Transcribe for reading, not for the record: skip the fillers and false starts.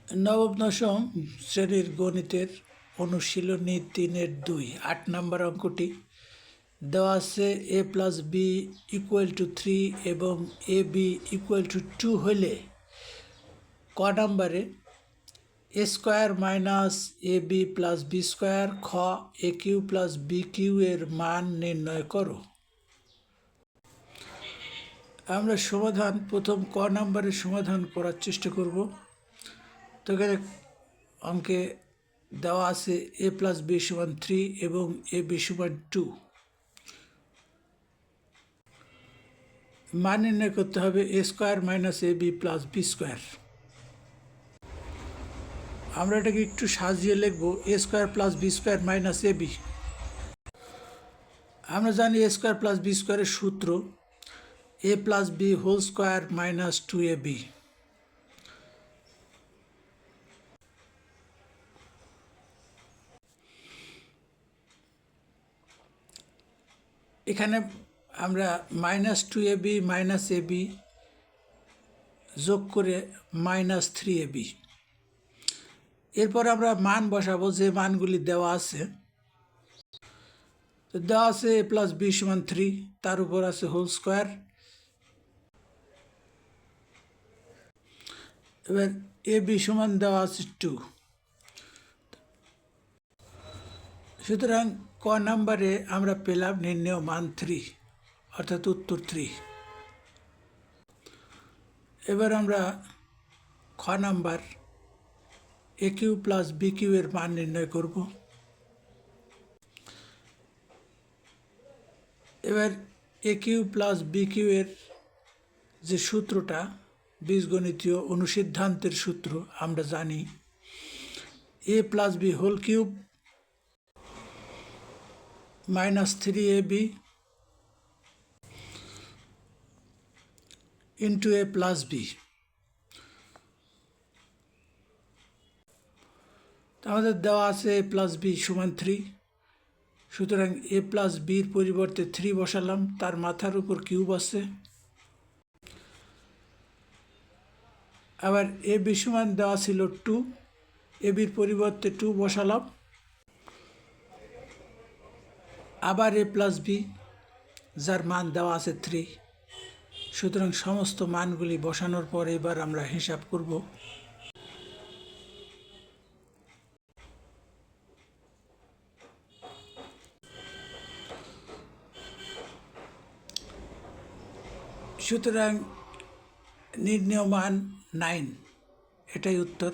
নবম দশম শ্রেণীর গণিতের অনুশীলনী 3-2 8 নম্বর অঙ্কটি দেওয়া আছে a+b = 3 এবং ab = 2 হলে ক নম্বরে a² - ab + b² খ aq + bq এর মান নির্ণয় করো। আমরা প্রথম ক নম্বরের সমাধান করার চেষ্টা করব। তো এখানে অঙ্কে দেওয়া আছে a+b = 3 এবং ab = 2। মান নির্ণয় করতে হবে a² - ab + b²। আমরা এটাকে একটু সাজিয়ে লিখব a² + b² - ab। আমরা জানি a² + b² এর সূত্র a + b² - 2ab। এখানে আমরা -2ab - ab যোগ করে -3ab। এরপর আমরা মান বসাবো, যে মানগুলি দেওয়া আছে। তো দেওয়া আছে a + b = 3, তার উপর আছে হোল স্কোয়ার। এবার ab সমান দেওয়া আছে 2। সুতরাং ক নাম্বারে আমরা পেলাম নির্ণেয় মান 3, অর্থাৎ উত্তর 3। এবার আমরা খ নাম্বার aq + bq এর মান নির্ণয় করব। এবার aq + bq এর যে সূত্রটা বীজগণিতীয় অনুসিদ্ধান্তের সূত্র আমরা জানি a + b³ -3ab * a + b। আমাদের দেওয়া আছে a + b = 3। সুতরাং a + bর পরিবর্তে 3 বসালাম, তার মাথার উপর কিউব আছে। আবার ab সমান দেওয়া ছিল 2, abর পরিবর্তে 2 বসালাম। আবার a + b, যার মান দেওয়া আছে 3। সুতরাং সমস্ত মানগুলি বসানোর পর এবার আমরা হিসাব করব। সুতরাং নির্ণেয় মান 9, এটাই উত্তর।